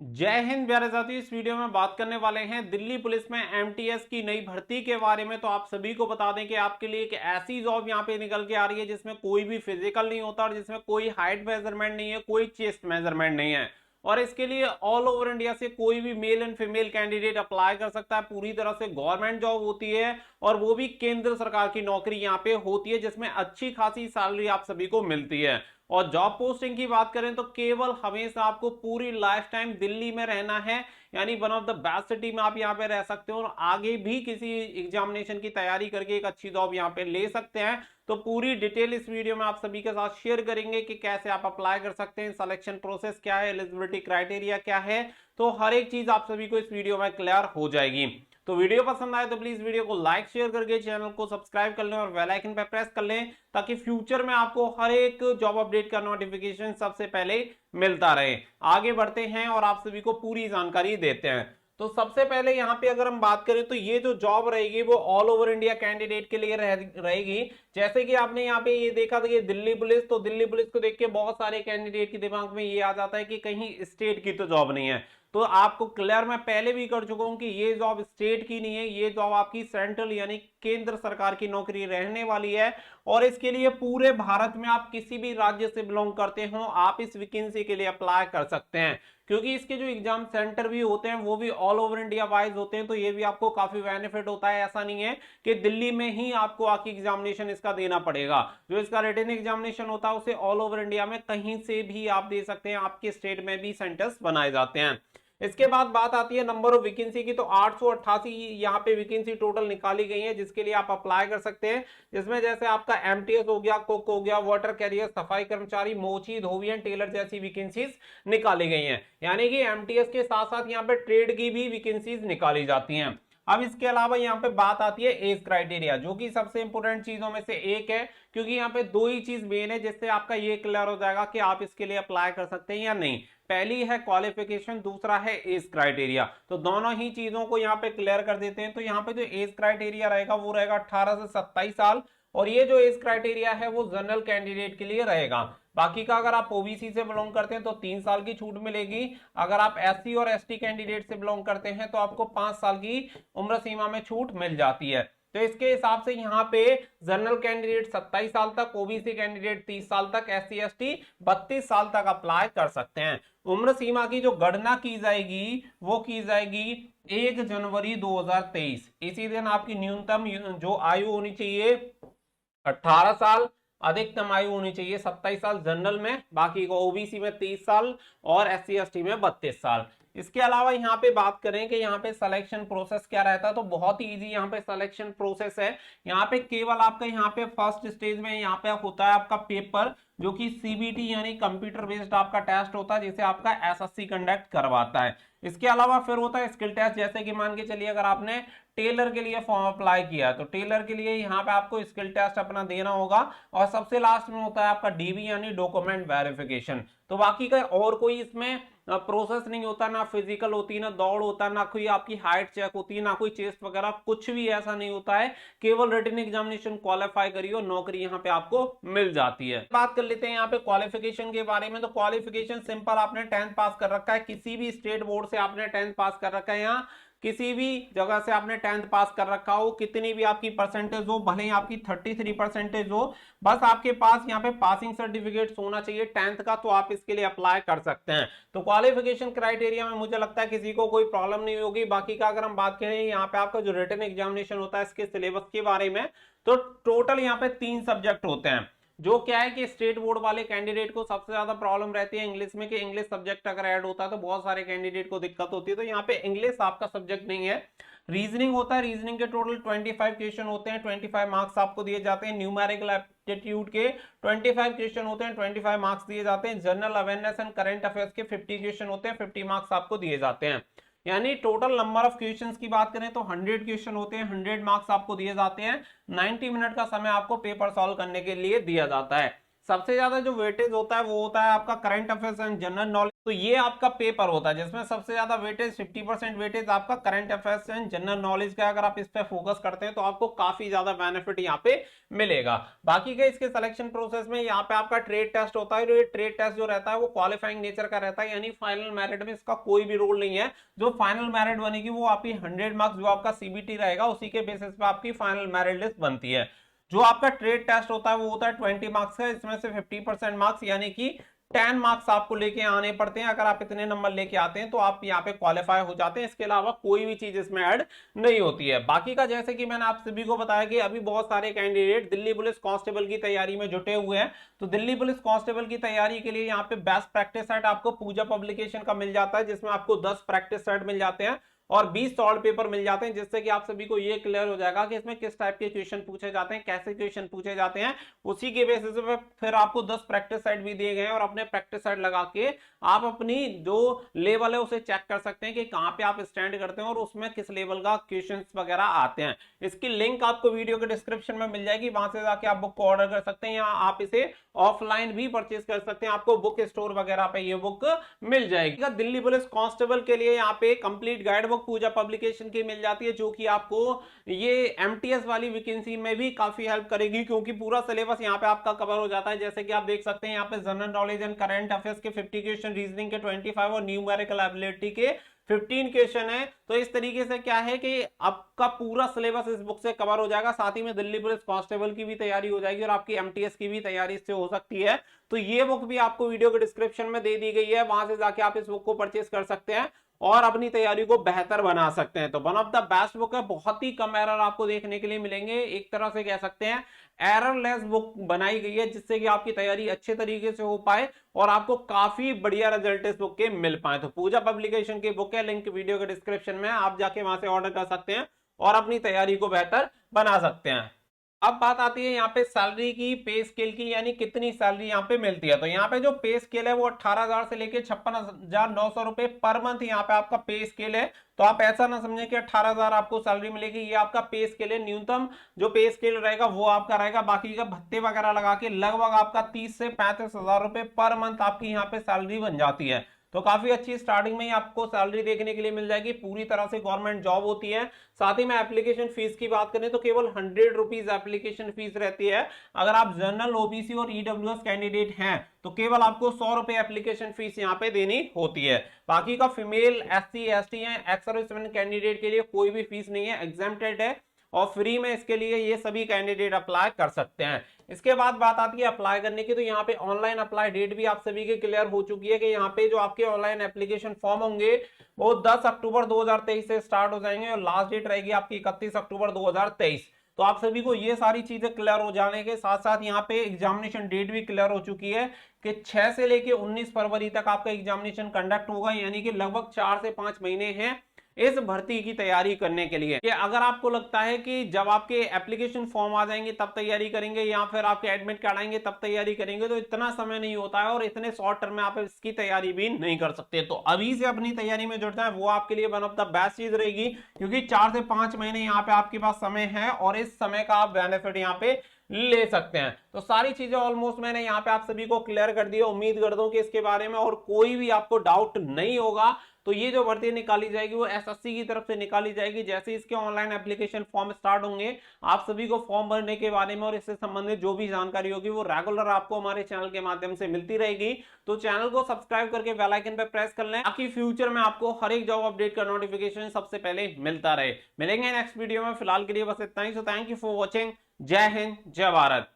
जय हिंद प्यारे साथियों। इस वीडियो में बात करने वाले हैं दिल्ली पुलिस में एमटीएस की नई भर्ती के बारे में। तो आप सभी को बता दें कि आपके लिए एक ऐसी जॉब यहां पे निकल के आ रही है जिसमें कोई भी फिजिकल नहीं होता और जिसमें कोई हाइट मेजरमेंट नहीं है, कोई चेस्ट मेजरमेंट नहीं है। और इसके लिए ऑल ओवर इंडिया से कोई भी male and female candidate apply कर सकता है। पूरी तरह से गवर्नमेंट जॉब होती है और वो भी केंद्र सरकार की नौकरी यहाँ पे होती है, जिसमें अच्छी खासी सैलरी आप सभी को मिलती है। और जॉब पोस्टिंग की बात करें तो केवल हमेशा आपको पूरी लाइफ टाइम दिल्ली में रहना है, यानी one of the best city में आप यहाँ पे रह सकते हो और आगे भी किसी एग्जामिनेशन की तैयारी करके एक अच्छी जॉब यहाँ पे ले सकते हैं। तो पूरी डिटेल इस वीडियो में आप सभी के साथ शेयर करेंगे कि कैसे आप अप्लाई कर सकते हैं, सिलेक्शन प्रोसेस क्या है, एलिजिबिलिटी क्राइटेरिया क्या है। तो हर एक चीज आप सभी को इस वीडियो में क्लियर हो जाएगी। तो वीडियो पसंद आए तो प्लीज वीडियो को लाइक शेयर करके चैनल को सब्सक्राइब कर लें और बेल आइकन पर प्रेस कर लें, ताकि फ्यूचर में आपको हर एक जॉब अपडेट का नोटिफिकेशन सबसे पहले मिलता रहे। आगे बढ़ते हैं और आप सभी को पूरी जानकारी देते हैं। तो सबसे पहले यहाँ पे अगर हम बात करें तो ये जो जॉब रहेगी वो ऑल ओवर इंडिया कैंडिडेट के लिए रहेगी। जैसे कि आपने यहाँ पे ये देखा था कि दिल्ली पुलिस, तो दिल्ली पुलिस को देख के बहुत सारे कैंडिडेट के दिमाग में ये आ जाता है कि कहीं स्टेट की तो जॉब नहीं है। तो आपको क्लियर मैं पहले भी कर चुका हूं कि ये जॉब स्टेट की नहीं है, ये जॉब आपकी सेंट्रल यानी केंद्र सरकार की नौकरी रहने वाली है। और इसके लिए पूरे भारत में आप किसी भी राज्य से बिलोंग करते हो, आप इस वैकेंसी के लिए अप्लाई कर सकते हैं। क्योंकि इसके जो एग्जाम सेंटर भी होते हैं वो भी ऑल ओवर इंडिया वाइज होते हैं, तो ये भी आपको काफी बेनिफिट होता है। ऐसा नहीं है कि दिल्ली में ही आपको आके एग्जामिनेशन इसका देना पड़ेगा। जो इसका रिटन एग्जामिनेशन होता है उसे ऑल ओवर इंडिया में कहीं से भी आप दे सकते हैं, आपके स्टेट में भी सेंटर्स बनाए जाते हैं। इसके बाद बात आती है नंबर ऑफ वैकेंसी की। तो 888 यहाँ पे वैकेंसी टोटल निकाली गई है जिसके लिए आप अप्लाई कर सकते हैं। जिसमें जैसे आपका एमटीएस हो गया, कुक हो गया, वाटर कैरियर, सफाई कर्मचारी, मोची, धोबियन, टेलर जैसी वैकेंसीज निकाली गई हैं। यानी कि एमटीएस के साथ साथ यहाँ पे ट्रेड की भी वैकेंसीज निकाली जाती हैं। अब इसके अलावा यहाँ पे बात आती है एज क्राइटेरिया, जो कि सबसे इंपोर्टेंट चीजों में से एक है, क्योंकि यहाँ पे दो ही चीज मेन है जिससे आपका ये क्लियर हो जाएगा कि आप इसके लिए अप्लाई कर सकते हैं या नहीं। पहली है क्वालिफिकेशन, दूसरा है एज क्राइटेरिया। तो दोनों ही चीजों को यहाँ पे क्लियर कर देते हैं। तो यहाँ पे जो एज क्राइटेरिया रहेगा वो रहेगा 18 से 27 साल, और ये जो एज क्राइटेरिया है वो जनरल कैंडिडेट के लिए रहेगा। बाकी का अगर आप ओबीसी से बिलोंग करते हैं तो 3 साल की छूट मिलेगी। अगर आप एससी और एसटी कैंडिडेट से बिलोंग करते हैं तो आपको 5 साल की उम्र सीमा में छूट मिल जाती है। तो इसके हिसाब से यहाँ पे जनरल कैंडिडेट 27 साल तक, ओबीसी कैंडिडेट 30 साल तक, एससी एसटी 32 साल तक अप्लाई कर सकते हैं। उम्र सीमा की जो गणना की जाएगी वो की जाएगी 1 जनवरी 2023। इसी दिन आपकी न्यूनतम जो आयु होनी चाहिए 18 साल, अधिकतम आयु होनी चाहिए 27 साल जनरल में, बाकी को ओबीसी में 30 साल और एससी एसटी में 32 साल। इसके अलावा यहाँ पे बात करें कि यहाँ पे सिलेक्शन प्रोसेस क्या रहता है, तो बहुत ही इजी यहाँ पे सिलेक्शन प्रोसेस है। यहाँ पे केवल आपका यहाँ पे फर्स्ट स्टेज में यहाँ पे होता है आपका पेपर, जो कि सीबीटी यानी कंप्यूटर बेस्ड आपका टेस्ट होता है, जिसे आपका एसएससी कंडक्ट करवाता है। इसके अलावा फिर होता है स्किल टेस्ट। जैसे कि मान के चलिए अगर आपने टेलर के लिए फॉर्म अप्लाई किया तो टेलर के लिए यहाँ पे आपको स्किल टेस्ट अपना देना होगा। और सबसे लास्ट में होता है आपका डीबी यानी डॉक्यूमेंट वेरिफिकेशन। तो बाकी का और कोई इसमें प्रोसेस नहीं होता, ना फिजिकल होती, ना दौड़ होता, ना कोई आपकी हाइट चेक होती है, ना कोई चेस्ट वगैरह, कुछ भी ऐसा नहीं होता है। केवल रिटन एग्जामिनेशन क्वालिफाई करिए और नौकरी यहाँ पे आपको मिल जाती है। बात कर लेते हैं यहाँ पे क्वालिफिकेशन के बारे में। तो क्वालिफिकेशन सिंपल, आपने 10th पास कर रखा है, किसी भी स्टेट बोर्ड से आपने 10th पास कर रखा है, यहाँ किसी भी जगह से आपने 10th पास कर रखा हो, कितनी भी आपकी परसेंटेज हो, भले ही आपकी 33 परसेंटेज हो, बस आपके पास यहाँ पे पासिंग सर्टिफिकेट होना चाहिए 10th का, तो आप इसके लिए अप्लाई कर सकते हैं। तो क्वालिफिकेशन क्राइटेरिया में मुझे लगता है किसी को कोई प्रॉब्लम नहीं होगी। बाकी का अगर हम बात करें यहाँ पे आपका जो रिटन एग्जामिनेशन होता है इसके सिलेबस के बारे में, तो टोटल यहाँ पे 3 सब्जेक्ट होते हैं। जो क्या है कि स्टेट बोर्ड वाले कैंडिडेट को सबसे ज्यादा प्रॉब्लम रहती है इंग्लिश में, कि इंग्लिश सब्जेक्ट अगर ऐड होता है तो बहुत सारे कैंडिडेट को दिक्कत होती है। तो यहाँ पे इंग्लिश आपका सब्जेक्ट नहीं है। रीजनिंग होता है, रीजनिंग के टोटल 25 क्वेश्चन होते हैं, 25 मार्क्स आपको दिए जाते हैं। न्यूमेरिकल एप्टीट्यूड के 25 क्वेश्चन होते हैं, 25 मार्क्स दिए जाते हैं। General awareness and current affairs के 50 क्वेश्चन होते हैं, 50 मार्क्स आपको दिए जाते हैं। यानी टोटल नंबर ऑफ क्वेश्चंस की बात करें तो 100 क्वेश्चन होते हैं, 100 मार्क्स आपको दिए जाते हैं। 90 मिनट का समय आपको पेपर सॉल्व करने के लिए दिया जाता है। सबसे ज्यादा जो वेटेज होता है वो होता है आपका current affairs and general knowledge. तो ये आपका पेपर होता है जिसमें सबसे ज्यादा वेटेज 50% वेटेज आपका current affairs and general knowledge का। अगर आप इस पे फोकस करते हैं तो आपको काफी ज्यादा बेनिफिट यहाँ पे मिलेगा। बाकी के इसके सिलेक्शन प्रोसेस में यहाँ पे आपका ट्रेड टेस्ट होता है। ये ट्रेड टेस्ट जो रहता है वो क्वालिफाइंग नेचर का रहता है, यानी फाइनल मेरिट में इसका कोई भी रोल नहीं है। जो फाइनल मेरिट बनेगी वो आपकी 100 मार्क्स जो आपका सीबीटी रहेगा उसी के बेसिस पे आपकी फाइनल मेरिट लिस्ट बनती है। जो आपका ट्रेड टेस्ट होता है वो होता है 20 मार्क्स का, इसमें से 50% मार्क्स यानी कि 10 मार्क्स आपको लेके आने पड़ते हैं। अगर आप इतने नंबर लेके आते हैं तो आप यहाँ पे क्वालिफाई हो जाते हैं। इसके अलावा कोई भी चीज इसमें ऐड नहीं होती है। बाकी का जैसे कि मैंने आप सभी को बताया कि अभी बहुत सारे कैंडिडेट दिल्ली पुलिस कांस्टेबल की तैयारी में जुटे हुए हैं। तो दिल्ली पुलिस कांस्टेबल की तैयारी के लिए यहाँ पे बेस्ट प्रैक्टिस सेट आपको पूजा पब्लिकेशन का मिल जाता है, जिसमें आपको 10 प्रैक्टिस सेट मिल जाते हैं और 20 सॉल्व पेपर मिल जाते हैं, जिससे कि आप सभी को ये क्लियर हो जाएगा कि इसमें किस टाइप के क्वेश्चन पूछे जाते हैं, कैसे क्वेश्चन पूछे जाते हैं। उसी के बेसिस पे फिर आपको 10 प्रैक्टिस सेट भी दिए गए हैं और अपने प्रैक्टिस सेट लगा के आप अपनी जो लेवल है उसे चेक कर सकते हैं कि कहां पे आप स्टैंड करते हैं और उसमें किस लेवल का क्वेश्चन वगैरह आते हैं। इसकी लिंक आपको वीडियो के डिस्क्रिप्शन में मिल जाएगी, वहां से जाके आप बुक को ऑर्डर कर सकते हैं या आप इसे ऑफलाइन भी परचेज कर सकते हैं। आपको बुक स्टोर वगैरह पे ये बुक मिल जाएगी। दिल्ली पुलिस कांस्टेबल के लिए यहाँ पे कंप्लीट गाइड बुक पूजा पब्लिकेशन की मिल जाती है, जो कि आपको ये एमटीएस वाली वैकेंसी में भी काफी हेल्प करेगी, क्योंकि पूरा सिलेबस यहाँ पे आपका कवर हो जाता है। जैसे कि आप देख सकते हैं यहाँ पे general knowledge and current affairs के 50 क्वेश्चन, रीजनिंग के 25 और न्यूमेरिकल एबिलिटी के 15 क्वेश्चन है। तो इस तरीके से क्या है कि आपका पूरा सिलेबस इस बुक से कवर हो जाएगा। साथ ही में दिल्ली पुलिस कांस्टेबल की भी तैयारी हो जाएगी और आपकी एमटीएस की भी तैयारी इससे हो सकती है। तो ये बुक भी आपको वीडियो के डिस्क्रिप्शन में दे दी गई है, वहां से जाके आप इस बुक को परचेज कर सकते हैं और अपनी तैयारी को बेहतर बना सकते हैं। तो one of the best book है, बहुत ही कम एरर आपको देखने के लिए मिलेंगे। एक तरह से कह सकते हैं एररलेस बुक बनाई गई है, जिससे कि आपकी तैयारी अच्छे तरीके से हो पाए और आपको काफी बढ़िया रिजल्ट इस बुक के मिल पाए। तो पूजा पब्लिकेशन की बुक है, लिंक वीडियो के डिस्क्रिप्शन में, आप जाके वहां से ऑर्डर कर सकते हैं और अपनी तैयारी को बेहतर बना सकते हैं। अब बात आती है यहाँ पे सैलरी की, पे स्केल की, यानी कितनी सैलरी यहाँ पे मिलती है। तो यहाँ पे जो पे स्केल है वो 18,000 से लेके 56,900 रुपए पर मंथ यहाँ पे आपका पे स्केल है। तो आप ऐसा ना समझें कि 18,000 आपको सैलरी मिलेगी, ये आपका पे स्केल है। न्यूनतम जो पे स्केल रहेगा वो आपका रहेगा, बाकी का भत्ते वगैरह लगा के लगभग आपका 30 से 35,000 रुपए पर मंथ आपकी यहाँ पे सैलरी बन जाती है। तो काफी अच्छी स्टार्टिंग में ही आपको सैलरी देखने के लिए मिल जाएगी, पूरी तरह से गवर्नमेंट जॉब होती है। साथ ही में एप्लीकेशन फीस की बात करें तो केवल 100 रुपीज एप्लीकेशन फीस रहती है। अगर आप जनरल, ओबीसी और ईडब्ल्यूएस कैंडिडेट हैं तो केवल आपको 100 रुपए एप्लीकेशन फीस यहाँ पे देनी होती है। बाकी का फीमेल, एससी, एसटी या एक्स सर्विसमैन कैंडिडेट के लिए कोई भी फीस नहीं है, एग्जेम्प्टेड है और फ्री में इसके लिए ये सभी कैंडिडेट अप्लाई कर सकते हैं। इसके बाद बात आती है अप्लाई करने की। तो यहाँ पे ऑनलाइन अप्लाई डेट भी आप सभी के क्लियर हो चुकी है कि यहाँ पे जो आपके ऑनलाइन एप्लीकेशन फॉर्म होंगे वो 10 अक्टूबर 2023 से स्टार्ट हो जाएंगे और लास्ट डेट रहेगी आपकी 31 अक्टूबर 2023। तो आप सभी को ये सारी चीजें क्लियर हो जाने के साथ साथ यहाँ पे एग्जामिनेशन डेट भी क्लियर हो चुकी है कि 6 से लेके 19 फरवरी तक आपका एग्जामिनेशन कंडक्ट होगा, यानी कि लगभग 4 से 5 महीने हैं इस भर्ती की तैयारी करने के लिए। कि अगर आपको लगता है कि जब आपके एप्लीकेशन फॉर्म आ जाएंगे तब तैयारी करेंगे या फिर आपके एडमिट कार्ड आएंगे तब तैयारी करेंगे, तो इतना समय नहीं होता है और इतने शॉर्ट टर्म में आप इसकी तैयारी भी नहीं कर सकते। तो अभी से अपनी तैयारी में जुट जाए, वो आपके लिए वन ऑफ द बेस्ट चीज रहेगी, क्योंकि 4 से 5 महीने यहाँ पे आपके पास समय है और इस समय का आप बेनिफिट यहाँ पे ले सकते हैं। तो सारी चीजें ऑलमोस्ट मैंने यहाँ पे आप सभी को क्लियर कर दी है। उम्मीद करता हूं कि इसके बारे में और कोई भी आपको डाउट नहीं होगा। तो ये जो भर्ती निकाली जाएगी वो एसएससी की तरफ से निकाली जाएगी। जैसे इसके ऑनलाइन एप्लीकेशन फॉर्म स्टार्ट होंगे, आप सभी को फॉर्म भरने के बारे में और इससे संबंधित जो भी जानकारी होगी वो रेगुलर आपको हमारे चैनल के माध्यम से मिलती रहेगी। तो चैनल को सब्सक्राइब करके बेल आइकन पे प्रेस कर लें ताकि फ्यूचर में आपको हर एक जॉब अपडेट का नोटिफिकेशन सबसे पहले मिलता रहे। मिलेंगे नेक्स्ट वीडियो में, फिलहाल के लिए बस इतना ही। So thank you for watching. जय हिंद, जय भारत।